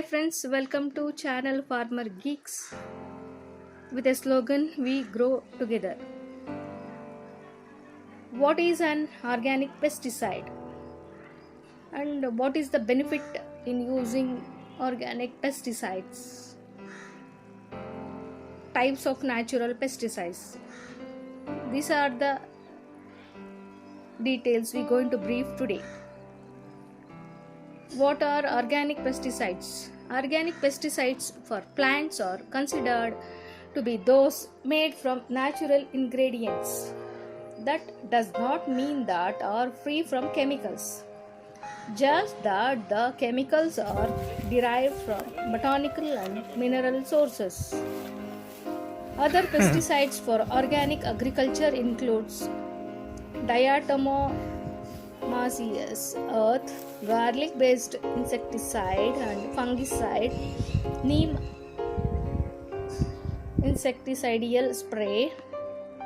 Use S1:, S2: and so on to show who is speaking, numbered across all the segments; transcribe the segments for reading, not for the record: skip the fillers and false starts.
S1: friends, welcome to channel Farmer Geeks with a slogan We Grow Together. What is an organic pesticide and what is the benefit in using organic pesticides? Types of natural pesticides. These are the details we're going to brief today. What are organic pesticides? Organic pesticides for plants are considered to be those made from natural ingredients. That does not mean that are free from chemicals. Just that the chemicals are derived from botanical and mineral sources. Other pesticides for organic agriculture includes diatomaceous earth, garlic-based insecticide and fungicide, neem insecticidal spray,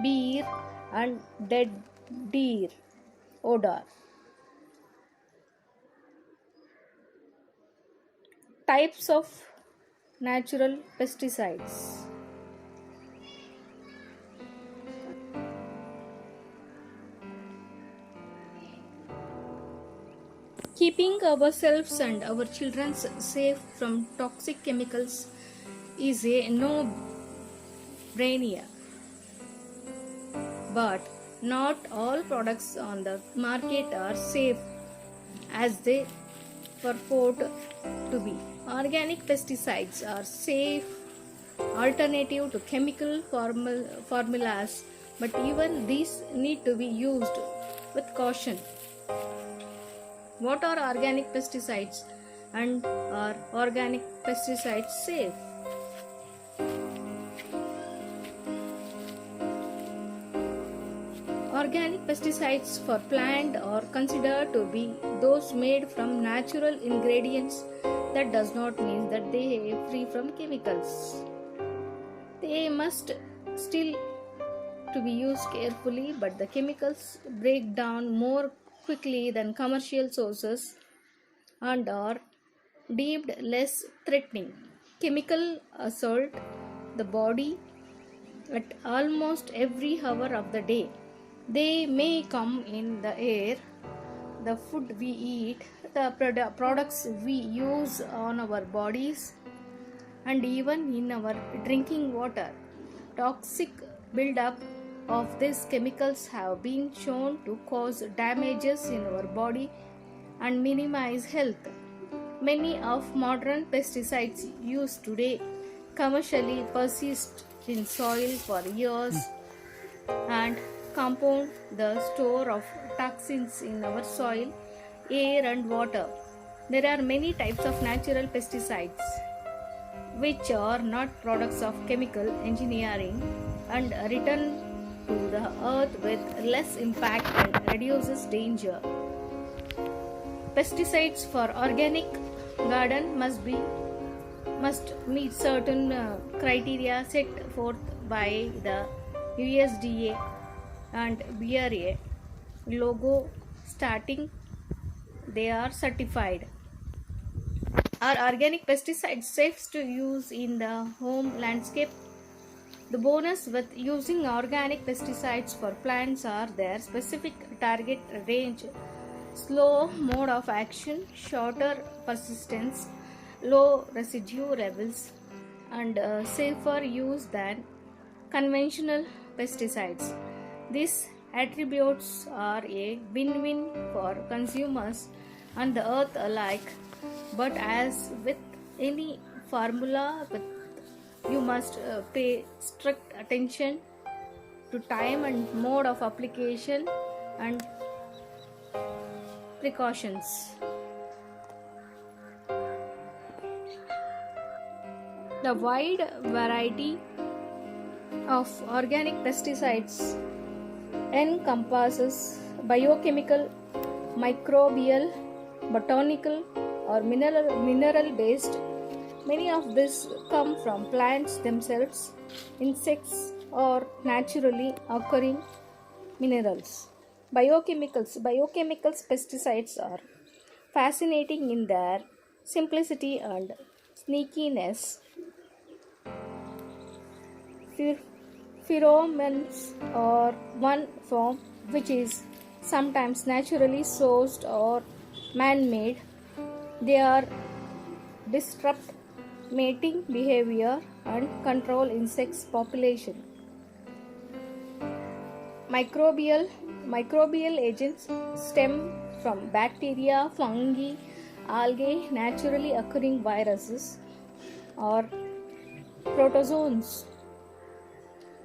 S1: beer and dead deer odor. Types of natural pesticides. Keeping ourselves and our children safe from toxic chemicals is a no-brainer. But not all products on the market are safe as they purport to be. Organic pesticides are safe alternative to chemical formulas, but even these need to be used with caution. What are organic pesticides and are organic pesticides safe? Organic pesticides for plant are considered to be those made from natural ingredients. That does not mean that they are free from chemicals. They must still to be used carefully, but the chemicals break down more quickly than commercial sources and are deemed less threatening. Chemical assault the body at almost every hour of the day. They may come in the air, the food we eat, the products we use on our bodies, and even in our drinking water. Toxic buildup of these chemicals have been shown to cause damages in our body and minimize health. Many of modern pesticides used today commercially persist in soil for years and compound the store of toxins in our soil, air and water. There are many types of natural pesticides which are not products of chemical engineering and return to the earth with less impact and reduces danger. Pesticides for organic garden must meet certain criteria set forth by the USDA and BRA logo starting they are certified. Are organic pesticides safe to use in the home landscape? The bonus with using organic pesticides for plants are their specific target range, slow mode of action, shorter persistence, low residue levels, and safer use than conventional pesticides. These attributes are a win-win for consumers and the earth alike, but as with any formula, you must pay strict attention to time and mode of application and precautions. The wide variety of organic pesticides encompasses biochemical, microbial, botanical or mineral based. Many of these come from plants themselves, insects or naturally occurring minerals. Biochemicals pesticides are fascinating in their simplicity and sneakiness. Pheromones are one form which is sometimes naturally sourced or man-made. They are disrupt mating behavior and control insects population. Microbial agents stem from bacteria, fungi, algae, naturally occurring viruses or protozoans.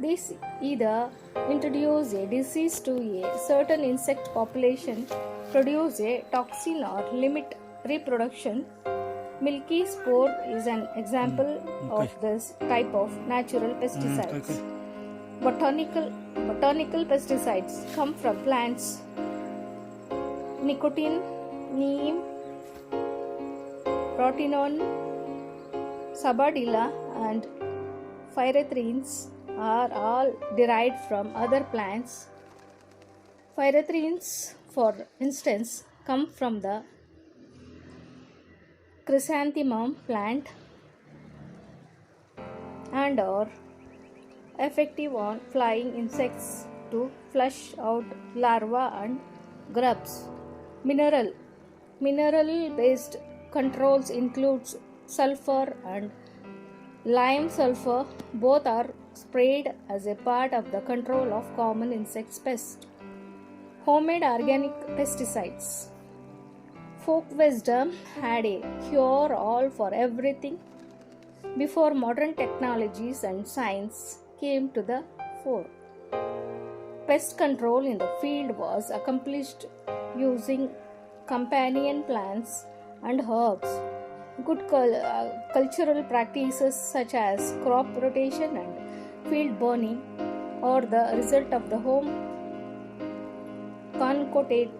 S1: These either introduce a disease to a certain insect population, produce a toxin, or limit reproduction. Milky spore is an example of this type of natural pesticides. Botanical pesticides come from plants. Nicotine, neem, proteanone, sabadilla, and pyrethrenes are all derived from other plants. Pyrethrenes, for instance, come from the chrysanthemum plant and are effective on flying insects to flush out larvae and grubs. Mineral-based controls include sulfur and lime sulfur. Both are sprayed as a part of the control of common insect pests. Homemade organic pesticides. Folk wisdom had a cure-all for everything before modern technologies and science came to the fore. Pest control in the field was accomplished using companion plants and herbs. Good cultural practices such as crop rotation and field burning are the result of the home concocted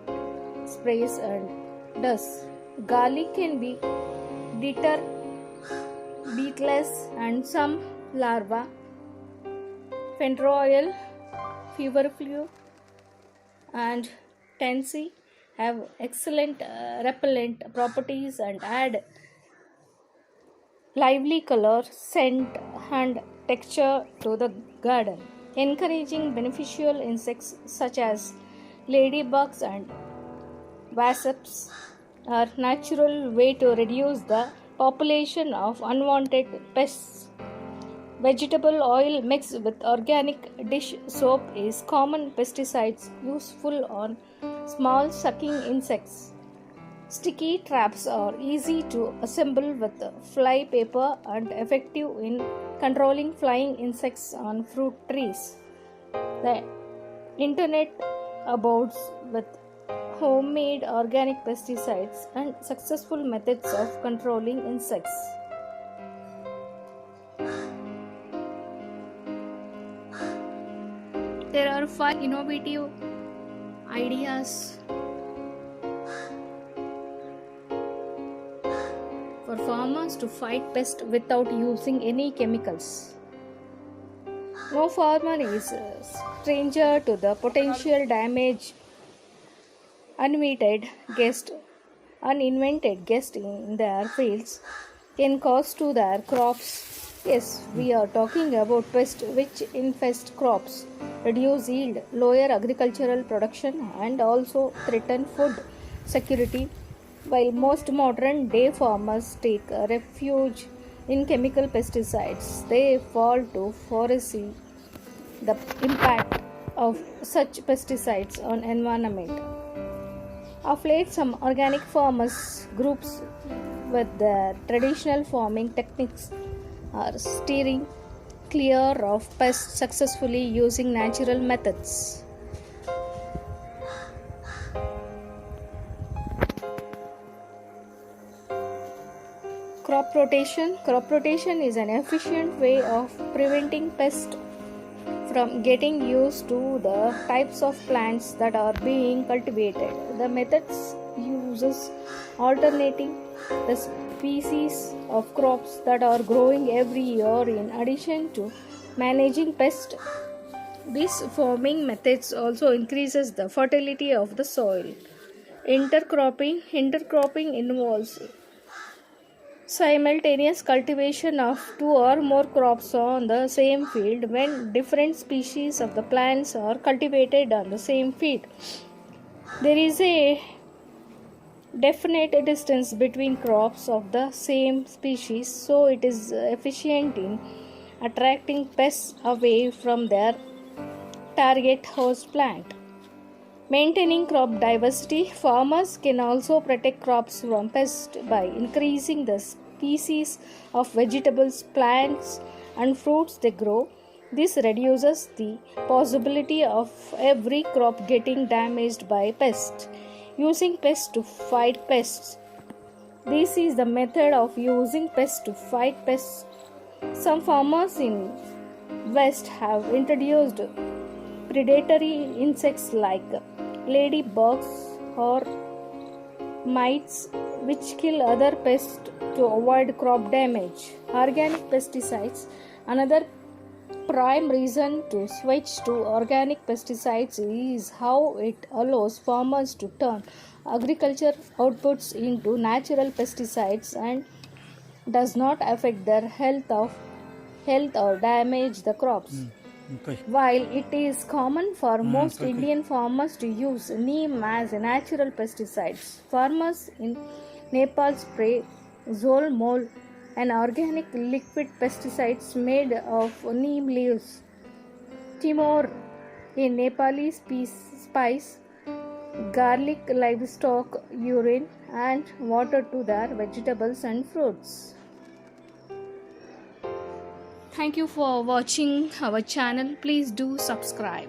S1: sprays and dust. Garlic can be deter beetles and some larvae. Fenroyal, feverfew, and tansy have excellent repellent properties and add lively color, scent, and texture to the garden, encouraging beneficial insects such as ladybugs and wasps are natural way to reduce the population of unwanted pests. Vegetable oil mixed with organic dish soap is common pesticides useful on small sucking insects. Sticky traps are easy to assemble with fly paper and effective in controlling flying insects on fruit trees. The internet abounds with homemade organic pesticides and successful methods of controlling insects. There are 5 innovative ideas for farmers to fight pests without using any chemicals. No farmer is a stranger to the potential damage uninvited guest in their fields can cause to their crops. Yes, we are talking about pests which infest crops, reduce yield, lower agricultural production, and also threaten food security. While most modern day farmers take refuge in chemical pesticides, they fall to foresee the impact of such pesticides on environment. Of late, some organic farmers groups with their traditional farming techniques are steering clear of pests successfully using natural methods. Crop rotation is an efficient way of preventing pests from getting used to the types of plants that are being cultivated. The methods uses alternating the species of crops that are growing every year in addition to managing pests. These farming methods also increases the fertility of the soil. Intercropping involves Simultaneous cultivation of two or more crops on the same field when different species of the plants are cultivated on the same field. There is a definite distance between crops of the same species, so it is efficient in attracting pests away from their target host plant. Maintaining crop diversity, farmers can also protect crops from pests by increasing the species of vegetables, plants, and fruits they grow. This reduces the possibility of every crop getting damaged by pests. Using pests to fight pests. This is the method of using pests to fight pests. Some farmers in West have introduced predatory insects like ladybugs or mites which kill other pests to avoid crop damage. Organic pesticides. Another prime reason to switch to organic pesticides is how it allows farmers to turn agriculture outputs into natural pesticides and does not affect their health or damage the crops. While it is common for most Indian farmers to use neem as a natural pesticide, farmers in Nepal spray Zolmol, an organic liquid pesticide made of neem leaves. Timor, a Nepali spice, garlic, livestock urine, and water to their vegetables and fruits. Thank you for watching our channel. Please do subscribe.